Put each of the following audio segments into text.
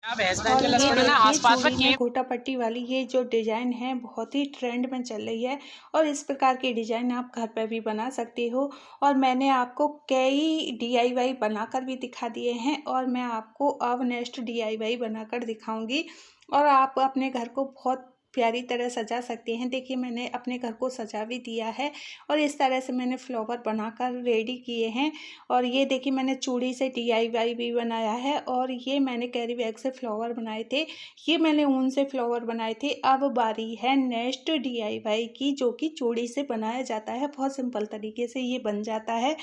अब वेस्ट और बंगाल ये में ना देखिए आसपास में चूड़ी में गोटा पट्टी वाली ये जो डिज़ाइन है बहुत ही ट्रेंड में चल रही है और इस प्रकार की डिज़ाइन आप घर पर भी बना सकते हो। और मैंने आपको कई डीआईवाई बनाकर भी दिखा दिए हैं और मैं आपको अब नेक्स्ट डीआईवाई बनाकर दिखाऊंगी और आप अपने घर को बहुत प्यारी तरह सजा सकते हैं। देखिए मैंने अपने घर को सजा भी दिया है और इस तरह से मैंने फ्लावर बनाकर रेडी किए हैं। और ये देखिए मैंने चूड़ी से डीआईवाई भी बनाया है और ये मैंने कैरी बैग से फ्लावर बनाए थे, ये मैंने ऊन से फ्लावर बनाए थे। अब बारी है नेक्स्ट डीआईवाई की, जो कि चूड़ी से बनाया जाता है। बहुत सिंपल तरीके से ये बन जाता है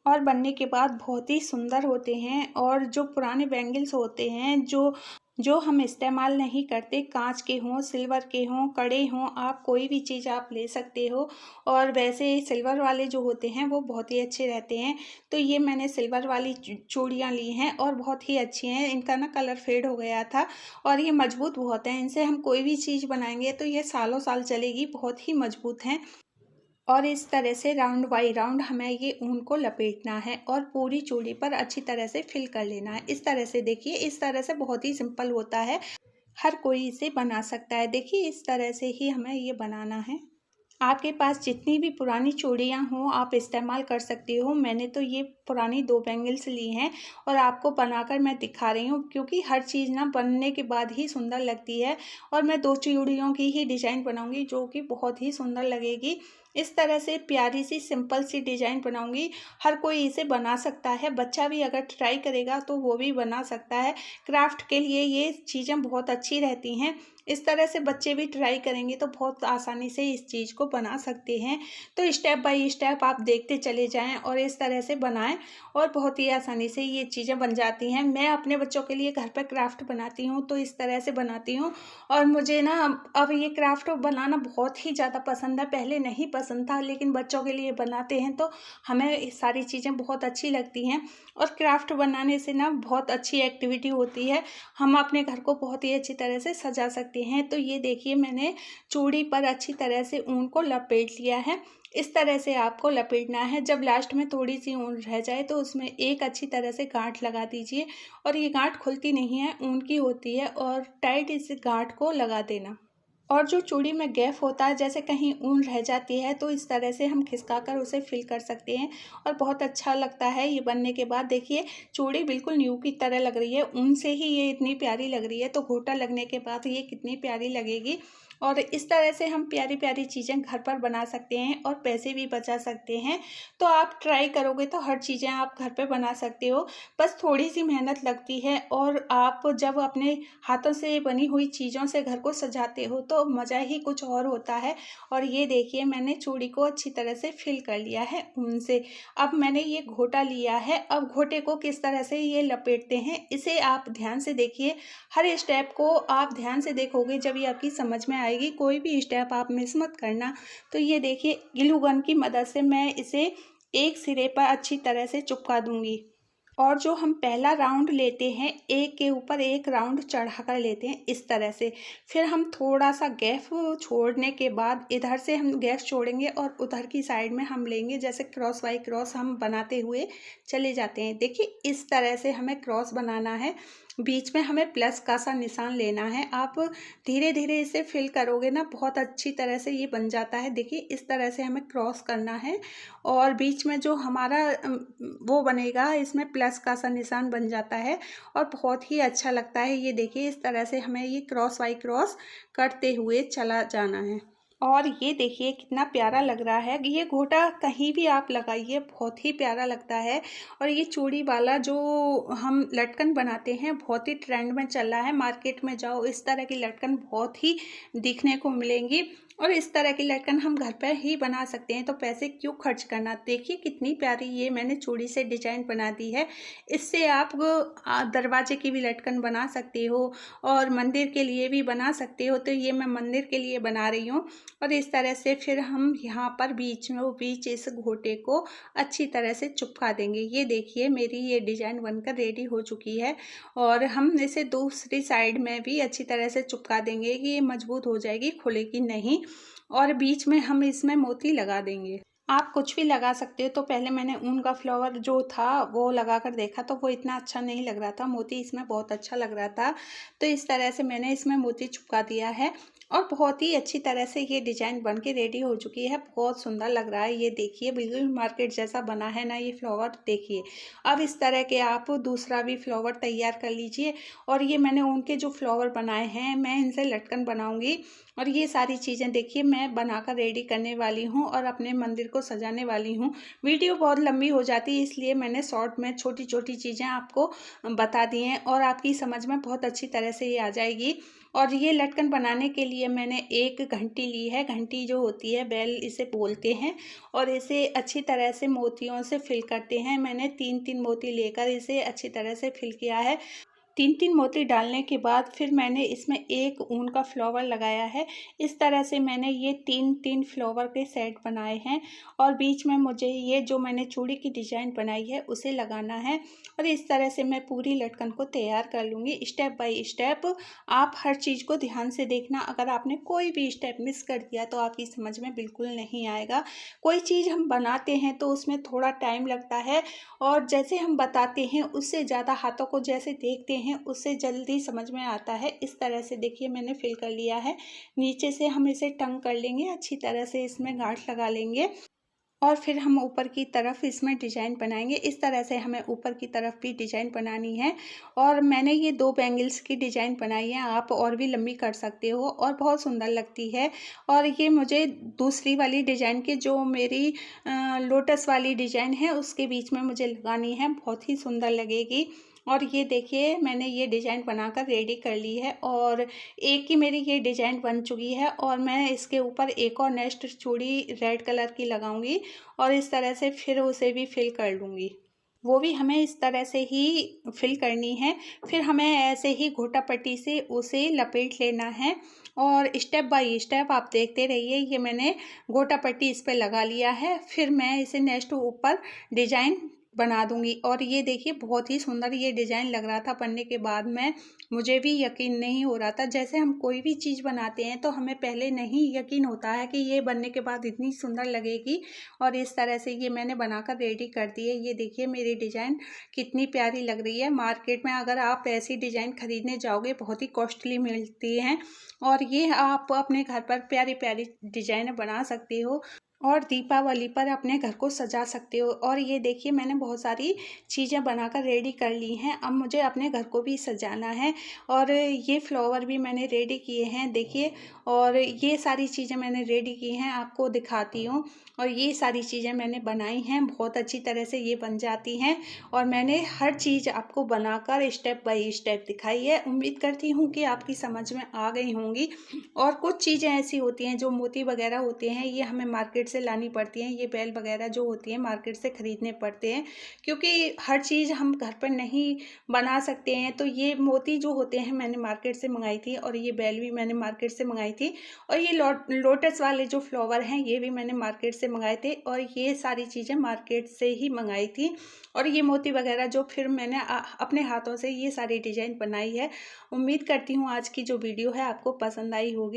और बनने के बाद बहुत ही सुंदर होते हैं। और जो पुराने बैंगल्स होते हैं जो जो हम इस्तेमाल नहीं करते, कांच के हों, सिल्वर के हों, कड़े हों, आप कोई भी चीज़ आप ले सकते हो। और वैसे सिल्वर वाले जो होते हैं वो बहुत ही अच्छे रहते हैं। तो ये मैंने सिल्वर वाली चूड़ियाँ ली हैं और बहुत ही अच्छी हैं। इनका ना कलर फेड हो गया था और ये मजबूत बहुत हैं। इनसे हम कोई भी चीज़ बनाएंगे तो ये सालों साल चलेगी, बहुत ही मजबूत हैं। और इस तरह से राउंड बाई राउंड हमें ये ऊन को लपेटना है और पूरी चूड़ी पर अच्छी तरह से फिल कर लेना है। इस तरह से देखिए, इस तरह से बहुत ही सिंपल होता है, हर कोई इसे बना सकता है। देखिए इस तरह से ही हमें ये बनाना है। आपके पास जितनी भी पुरानी चूड़ियाँ हों आप इस्तेमाल कर सकते हो। मैंने तो ये पुरानी 2 बैंगल्स ली हैं और आपको बनाकर मैं दिखा रही हूँ, क्योंकि हर चीज़ ना बनने के बाद ही सुंदर लगती है। और मैं 2 चूड़ियों की ही डिज़ाइन बनाऊँगी जो कि बहुत ही सुंदर लगेगी। इस तरह से प्यारी सी सिंपल सी डिज़ाइन बनाऊँगी। हर कोई इसे बना सकता है, बच्चा भी अगर ट्राई करेगा तो वो भी बना सकता है। क्राफ्ट के लिए ये चीज़ें बहुत अच्छी रहती हैं। इस तरह से बच्चे भी ट्राई करेंगे तो बहुत आसानी से इस चीज़ को बना सकते हैं। तो स्टेप बाय स्टेप आप देखते चले जाएं और इस तरह से बनाएं और बहुत ही आसानी से ये चीज़ें बन जाती हैं। मैं अपने बच्चों के लिए घर पर क्राफ्ट बनाती हूँ तो इस तरह से बनाती हूँ और मुझे ना अब ये क्राफ्ट बनाना बहुत ही ज़्यादा पसंद है। पहले नहीं पसंद था, लेकिन बच्चों के लिए बनाते हैं तो हमें सारी चीज़ें बहुत अच्छी लगती हैं। और क्राफ्ट बनाने से ना बहुत अच्छी एक्टिविटी होती है, हम अपने घर को बहुत ही अच्छी तरह से सजा सकते हैं। तो ये देखिए मैंने चूड़ी पर अच्छी तरह से ऊन को लपेट लिया है। इस तरह से आपको लपेटना है। जब लास्ट में थोड़ी सी ऊन रह जाए तो उसमें एक अच्छी तरह से गांठ लगा दीजिए। और ये गांठ खुलती नहीं है, ऊन की होती है, और टाइट इस गांठ को लगा देना। और जो चूड़ी में गैप होता है, जैसे कहीं ऊन रह जाती है, तो इस तरह से हम खिसका कर उसे फिल कर सकते हैं और बहुत अच्छा लगता है ये बनने के बाद। देखिए चूड़ी बिल्कुल न्यू की तरह लग रही है, ऊन से ही ये इतनी प्यारी लग रही है, तो घोटा लगने के बाद ये कितनी प्यारी लगेगी। और इस तरह से हम प्यारी प्यारी चीज़ें घर पर बना सकते हैं और पैसे भी बचा सकते हैं। तो आप ट्राई करोगे तो हर चीज़ें आप घर पे बना सकते हो, बस थोड़ी सी मेहनत लगती है। और आप जब अपने हाथों से बनी हुई चीज़ों से घर को सजाते हो तो मज़ा ही कुछ और होता है। और ये देखिए मैंने चूड़ी को अच्छी तरह से फिल कर लिया है ऊन से। अब मैंने ये घोटा लिया है, अब घोटे को किस तरह से ये लपेटते हैं इसे आप ध्यान से देखिए। हर स्टेप को आप ध्यान से देखोगे जब ये आपकी समझ में आएगी, कोई भी स्टेप आप मिस मत करना। तो ये देखिए ग्लू गन की मदद से मैं इसे एक सिरे पर अच्छी तरह से चिपका दूंगी। और जो हम पहला राउंड लेते हैं, एक के ऊपर एक राउंड चढ़ा कर लेते हैं इस तरह से। फिर हम थोड़ा सा गैप छोड़ने के बाद इधर से हम गैप छोड़ेंगे और उधर की साइड में हम लेंगे, जैसे क्रॉस बाई क्रॉस हम बनाते हुए चले जाते हैं। देखिए इस तरह से हमें क्रॉस बनाना है, बीच में हमें प्लस का सा निशान लेना है। आप धीरे धीरे इसे फिल करोगे ना, बहुत अच्छी तरह से ये बन जाता है। देखिए इस तरह से हमें क्रॉस करना है और बीच में जो हमारा वो बनेगा, इसमें प्लस का सा निशान बन जाता है और बहुत ही अच्छा लगता है। ये देखिए इस तरह से हमें ये क्रॉस बाई क्रॉस करते हुए चला जाना है। और ये देखिए कितना प्यारा लग रहा है। ये घोटा कहीं भी आप लगाइए बहुत ही प्यारा लगता है। और ये चूड़ी वाला जो हम लटकन बनाते हैं बहुत ही ट्रेंड में चल रहा है, मार्केट में जाओ इस तरह की लटकन बहुत ही दिखने को मिलेंगी। और इस तरह की लटकन हम घर पर ही बना सकते हैं, तो पैसे क्यों खर्च करना। देखिए कितनी प्यारी ये मैंने चूड़ी से डिजाइन बना दी है। इससे आप दरवाजे की भी लटकन बना सकते हो और मंदिर के लिए भी बना सकते हो। तो ये मैं मंदिर के लिए बना रही हूँ। और इस तरह से फिर हम यहाँ पर बीच इस घोटे को अच्छी तरह से चिपका देंगे। ये देखिए मेरी ये डिज़ाइन बनकर रेडी हो चुकी है। और हम इसे दूसरी साइड में भी अच्छी तरह से चिपका देंगे कि ये मजबूत हो जाएगी, खुलेगी नहीं। और बीच में हम इसमें मोती लगा देंगे। आप कुछ भी लगा सकते हो। तो पहले मैंने ऊन का फ्लावर जो था वो लगा कर देखा, तो वो इतना अच्छा नहीं लग रहा था, मोती इसमें बहुत अच्छा लग रहा था। तो इस तरह से मैंने इसमें मोती चिपका दिया है और बहुत ही अच्छी तरह से ये डिज़ाइन बन के रेडी हो चुकी है। बहुत सुंदर लग रहा है, ये देखिए बिल्कुल मार्केट जैसा बना है ना ये फ्लावर, देखिए। अब इस तरह के आप दूसरा भी फ्लावर तैयार कर लीजिए। और ये मैंने ऊन के जो फ्लावर बनाए हैं, मैं इनसे लटकन बनाऊंगी। और ये सारी चीज़ें देखिए मैं बनाकर रेडी करने वाली हूँ और अपने मंदिर को सजाने वाली हूँ। वीडियो बहुत लंबी हो जाती है, इसलिए मैंने शॉर्ट में छोटी छोटी चीज़ें आपको बता दी हैं और आपकी समझ में बहुत अच्छी तरह से ये आ जाएगी। और ये लटकन बनाने के लिए मैंने एक घंटी ली है। घंटी जो होती है, बेल इसे बोलते हैं। और इसे अच्छी तरह से मोतियों से फिल करते हैं। मैंने 3-3 मोती लेकर इसे अच्छी तरह से फिल किया है। 3-3 मोती डालने के बाद फिर मैंने इसमें एक ऊन का फ्लावर लगाया है। इस तरह से मैंने ये 3-3 फ्लावर के सेट बनाए हैं। और बीच में मुझे ये जो मैंने चूड़ी की डिज़ाइन बनाई है उसे लगाना है। और इस तरह से मैं पूरी लटकन को तैयार कर लूँगी स्टेप बाय स्टेप। आप हर चीज़ को ध्यान से देखना, अगर आपने कोई भी स्टेप मिस कर दिया तो आपकी समझ में बिल्कुल नहीं आएगा। कोई चीज़ हम बनाते हैं तो उसमें थोड़ा टाइम लगता है, और जैसे हम बताते हैं उससे ज़्यादा हाथों को जैसे देखते हैं उससे जल्दी समझ में आता है। इस तरह से देखिए मैंने फिल कर लिया है। नीचे से हम इसे टंग कर लेंगे, अच्छी तरह से इसमें गांठ लगा लेंगे। और फिर हम ऊपर की तरफ इसमें डिज़ाइन बनाएंगे। इस तरह से हमें ऊपर की तरफ भी डिज़ाइन बनानी है। और मैंने ये 2 बैंगल्स की डिज़ाइन बनाई है, आप और भी लंबी कर सकते हो और बहुत सुंदर लगती है। और ये मुझे दूसरी वाली डिज़ाइन के जो मेरी लोटस वाली डिज़ाइन है उसके बीच में मुझे लगानी है, बहुत ही सुंदर लगेगी। और ये देखिए मैंने ये डिज़ाइन बनाकर रेडी कर ली है और एक ही मेरी ये डिज़ाइन बन चुकी है। और मैं इसके ऊपर एक और नेक्स्ट चूड़ी रेड कलर की लगाऊंगी और इस तरह से फिर उसे भी फिल कर लूँगी। वो भी हमें इस तरह से ही फिल करनी है। फिर हमें ऐसे ही घोटा पट्टी से उसे लपेट लेना है। और स्टेप बाय स्टेप आप देखते रहिए। ये मैंने घोटा पट्टी इस पर लगा लिया है, फिर मैं इसे नेक्स्ट ऊपर डिज़ाइन बना दूंगी। और ये देखिए बहुत ही सुंदर ये डिज़ाइन लग रहा था बनने के बाद में, मुझे भी यकीन नहीं हो रहा था। जैसे हम कोई भी चीज़ बनाते हैं तो हमें पहले नहीं यकीन होता है कि ये बनने के बाद इतनी सुंदर लगेगी। और इस तरह से ये मैंने बनाकर रेडी कर दी है। ये देखिए मेरी डिज़ाइन कितनी प्यारी लग रही है। मार्केट में अगर आप ऐसी डिज़ाइन खरीदने जाओगे बहुत ही कॉस्टली मिलती हैं। और ये आप अपने घर पर प्यारी प्यारी डिज़ाइन बना सकते हो और दीपावली पर अपने घर को सजा सकते हो। और ये देखिए मैंने बहुत सारी चीज़ें बनाकर रेडी कर ली हैं, अब मुझे अपने घर को भी सजाना है। और ये फ्लावर भी मैंने रेडी किए हैं देखिए। और ये सारी चीज़ें मैंने रेडी की हैं, आपको दिखाती हूँ। और ये सारी चीज़ें मैंने बनाई हैं, बहुत अच्छी तरह से ये बन जाती हैं। और मैंने हर चीज़ आपको बनाकर स्टेप बाय स्टेप दिखाई है। उम्मीद करती हूँ कि आपकी समझ में आ गई होंगी। और कुछ चीज़ें ऐसी होती हैं जो मोती वगैरह होते हैं, ये हमें मार्केट से लानी पड़ती हैं। ये बेल वगैरह जो होती हैं मार्केट से ख़रीदने पड़ते हैं, क्योंकि हर चीज़ हम घर पर नहीं बना सकते हैं। तो ये मोती जो होते हैं मैंने मार्केट से मंगाई थी, और ये बेल भी मैंने मार्केट से मंगाई थी। और ये लोटस वाले जो फ्लावर हैं ये भी मैंने मार्केट से मंगाए थे। और ये सारी चीज़ें मार्केट से ही मंगाई थी। और ये मोती वगैरह जो फिर मैंने अपने हाथों से ये सारी डिज़ाइन बनाई है। उम्मीद करती हूँ आज की जो वीडियो है आपको पसंद आई होगी।